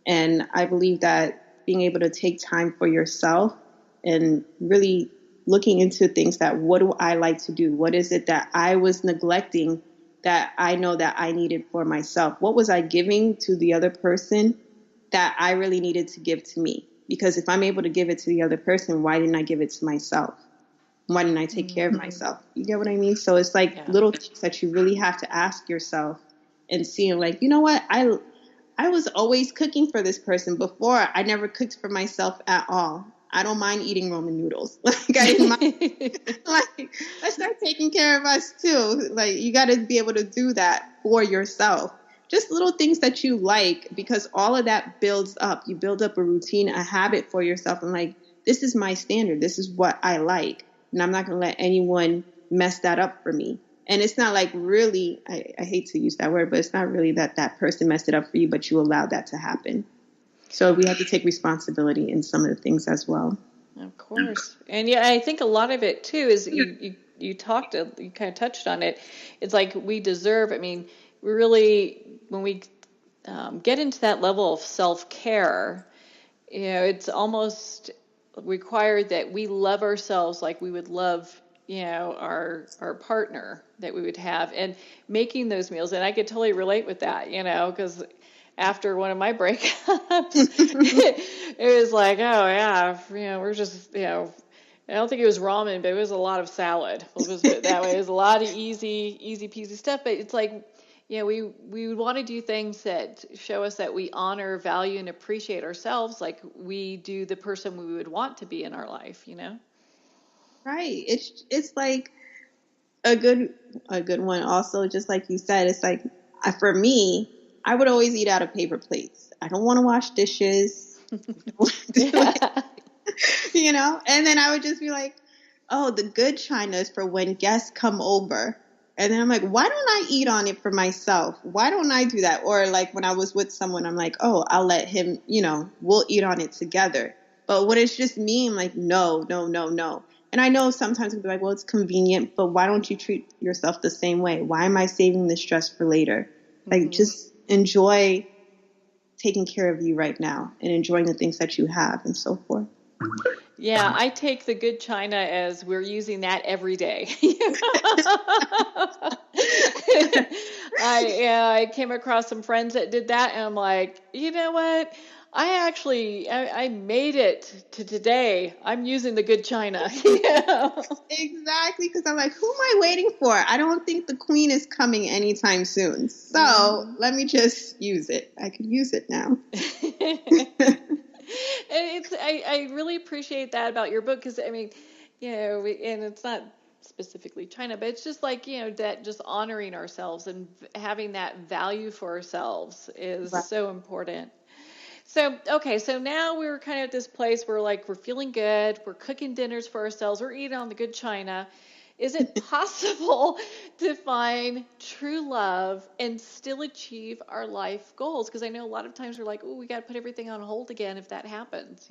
And I believe that being able to take time for yourself and really looking into things that, what do I like to do? What is it that I was neglecting that I know that I needed for myself? What was I giving to the other person that I really needed to give to me? Because if I'm able to give it to the other person, why didn't I give it to myself? Why didn't I take care of myself? You get what I mean? So it's like little things that you really have to ask yourself and seeing like, you know what? I was always cooking for this person. Before, I never cooked for myself at all. I don't mind eating ramen noodles. Like, I didn't mind. Like, let's start taking care of us too. Like, you got to be able to do that for yourself. Just little things that you like, because all of that builds up. You build up a routine, a habit for yourself. And like, this is my standard. This is what I like. And I'm not going to let anyone mess that up for me. And it's not like really, I hate to use that word, but it's not really that person messed it up for you, but you allowed that to happen. So we have to take responsibility in some of the things as well. Of course. And yeah, I think a lot of it too is you kind of touched on it. It's like we deserve, I mean, we really, when we get into that level of self-care, it's almost required that we love ourselves like we would love, our partner that we would have, and making those meals. And I could totally relate with that, because after one of my breakups, it was like, oh yeah, we're just, I don't think it was ramen, but it was a lot of salad. We'll just put it that way. It was a lot of easy peasy stuff. But it's like, we would want to do things that show us that we honor, value, and appreciate ourselves like we do the person we would want to be in our life, Right. It's like a good one. Also, just like you said, it's like, for me, I would always eat out of paper plates. I don't want to wash dishes. Yeah. And then I would just be like, oh, the good china is for when guests come over. And then I'm like, why don't I eat on it for myself? Why don't I do that? Or like when I was with someone, I'm like, oh, I'll let him, we'll eat on it together. But when it's just me, I'm like, no. And I know sometimes we'll be like, well, it's convenient, but why don't you treat yourself the same way? Why am I saving the stress for later? Like, just enjoy taking care of you right now and enjoying the things that you have and so forth. Yeah, I take the good china as we're using that every day. I came across some friends that did that, and I'm like, you know what? I made it to today. I'm using the good china. Exactly, because I'm like, who am I waiting for? I don't think the queen is coming anytime soon. So let me just use it. I could use it now. And I really appreciate that about your book, because I mean, and it's not specifically China, but it's just like, that just honoring ourselves and having that value for ourselves is so important. So, okay, so now we're kind of at this place where like we're feeling good, we're cooking dinners for ourselves, we're eating on the good china. Is it possible to find true love and still achieve our life goals? Because I know a lot of times we're like, oh, we got to put everything on hold again if that happens,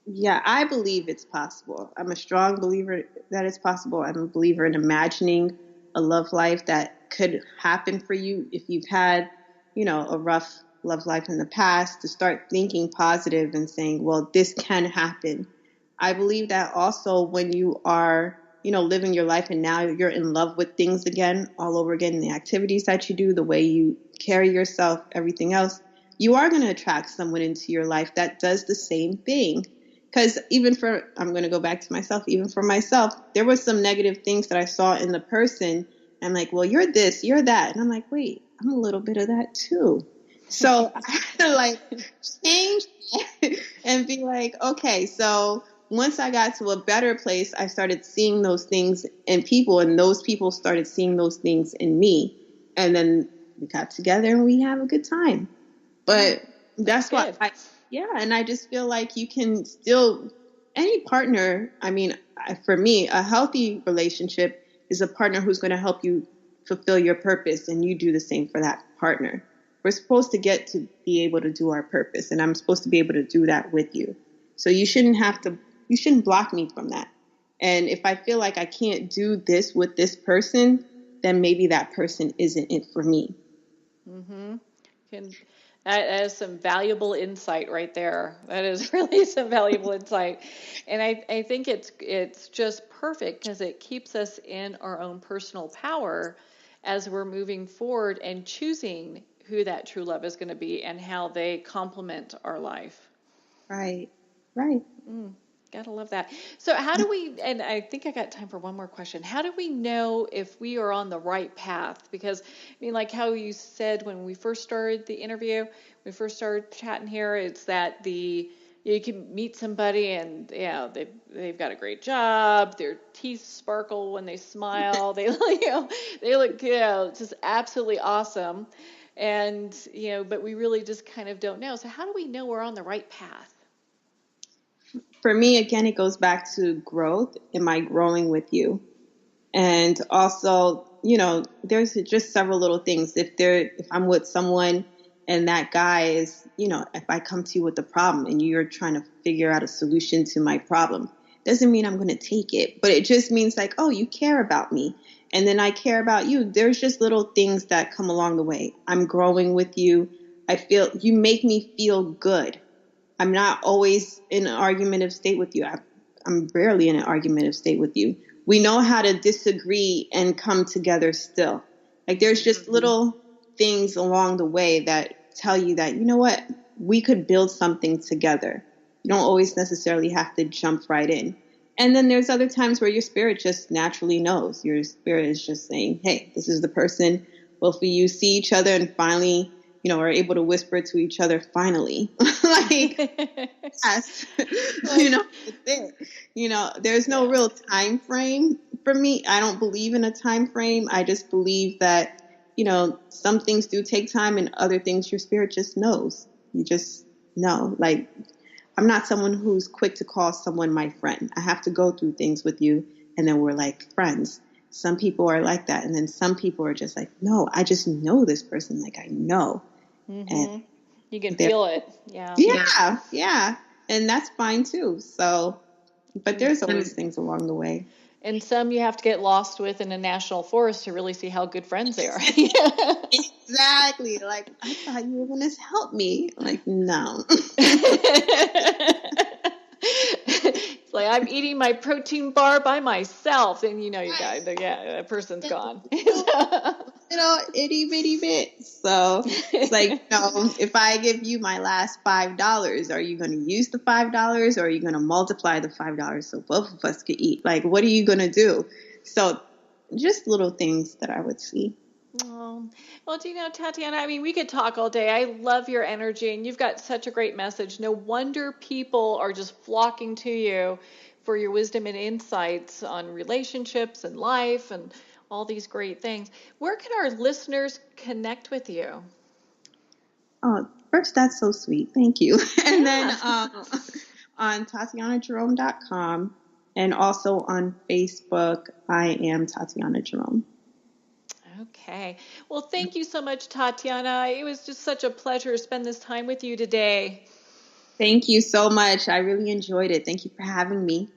Yeah, I believe it's possible. I'm a strong believer that it's possible. I'm a believer in imagining a love life that could happen for you if you've had, a rough love life in the past, to start thinking positive and saying, well, this can happen. I believe that also when you are, living your life and now you're in love with things again, all over again, the activities that you do, the way you carry yourself, everything else, you are going to attract someone into your life that does the same thing. Because I'm going to go back to myself, even for myself, there was some negative things that I saw in the person. I'm like, well, you're this, you're that. And I'm like, wait, I'm a little bit of that too. So I had to like change and be like, okay, so once I got to a better place, I started seeing those things in people, and those people started seeing those things in me. And then we got together and we have a good time. But that's why and I just feel like you can still, any partner, I mean, for me, a healthy relationship is a partner who's going to help you fulfill your purpose, and you do the same for that partner. We're supposed to get to be able to do our purpose, and I'm supposed to be able to do that with you. So you shouldn't block me from that. And if I feel like I can't do this with this person, then maybe that person isn't it for me. That is some valuable insight right there. That is really some valuable insight. And I think it's just perfect because it keeps us in our own personal power as we're moving forward and choosing who that true love is going to be and how they complement our life. Right. Gotta love that. So how do we, and I think I got time for one more question. How do we know if we are on the right path? Because, I mean, like how you said when we first started the interview, we first started chatting here, it's that you can meet somebody and, they've got a great job, their teeth sparkle when they smile, they look, just absolutely awesome. And, but we really just kind of don't know. So how do we know we're on the right path? For me, again, it goes back to growth. Am I growing with you? And also, there's just several little things. If I'm with someone and that guy is, if I come to you with a problem and you're trying to figure out a solution to my problem, doesn't mean I'm going to take it, but it just means like, oh, you care about me. And then I care about you. There's just little things that come along the way. I'm growing with you. I feel you make me feel good. I'm not always in an argumentative state with you. I'm rarely in an argumentative state with you. We know how to disagree and come together still. Like there's just little things along the way that tell you that, you know what, we could build something together. You don't always necessarily have to jump right in. And then there's other times where your spirit just naturally knows. Your spirit is just saying, hey, this is the person. Both of you see each other and finally, are able to whisper to each other, finally. Like, yes, it's it. There's no real time frame for me. I don't believe in a time frame. I just believe that, some things do take time and other things your spirit just knows. You just know. Like, I'm not someone who's quick to call someone my friend. I have to go through things with you, and then we're like friends. Some people are like that, and then some people are just like, no, I just know this person. Like, I know. Mm-hmm. And you can feel it. Yeah. Yeah. And that's fine, too. So, but there's always things along the way. And some you have to get lost with in a national forest to really see how good friends they are. Exactly. Like, I thought you were going to help me. Like, no. It's like I'm eating my protein bar by myself, and that person's gone. Itty bitty bit. So it's like, if I give you my last $5, are you going to use the $5 or are you going to multiply the $5 so both of us could eat? Like, what are you going to do? So just little things that I would see. Oh, well, Tatiana, I mean, we could talk all day. I love your energy, and you've got such a great message. No wonder people are just flocking to you for your wisdom and insights on relationships and life and all these great things. Where can our listeners connect with you? Oh, first, that's so sweet. Thank you. And then on TatianaJerome.com and also on Facebook, I am Tatiana Jerome. Okay. Well, thank you so much, Tatiana. It was just such a pleasure to spend this time with you today. Thank you so much. I really enjoyed it. Thank you for having me.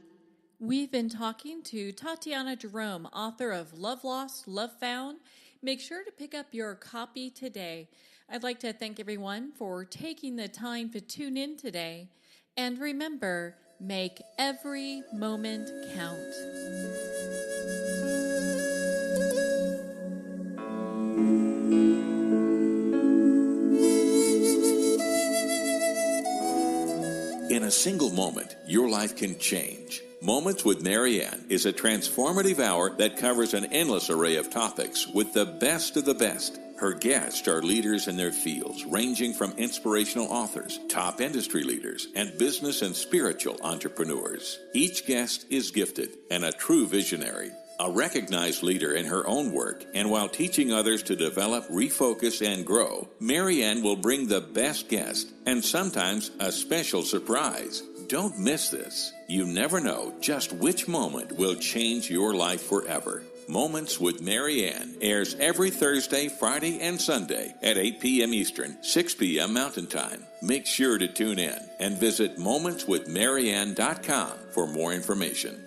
We've been talking to Tatiana Jerome, author of Love Lost, Love Found. Make sure to pick up your copy today. I'd like to thank everyone for taking the time to tune in today. And remember, make every moment count. In a single moment, your life can change. Moments with Marianne is a transformative hour that covers an endless array of topics with the best of the best. Her guests are leaders in their fields, ranging from inspirational authors, top industry leaders, and business and spiritual entrepreneurs. Each guest is gifted and a true visionary, a recognized leader in her own work, and while teaching others to develop, refocus, and grow, Marianne will bring the best guest and sometimes a special surprise. Don't miss this. You never know just which moment will change your life forever. Moments with Marianne airs every Thursday, Friday, and Sunday at 8 p.m. Eastern, 6 p.m. Mountain Time. Make sure to tune in and visit momentswithmarianne.com for more information.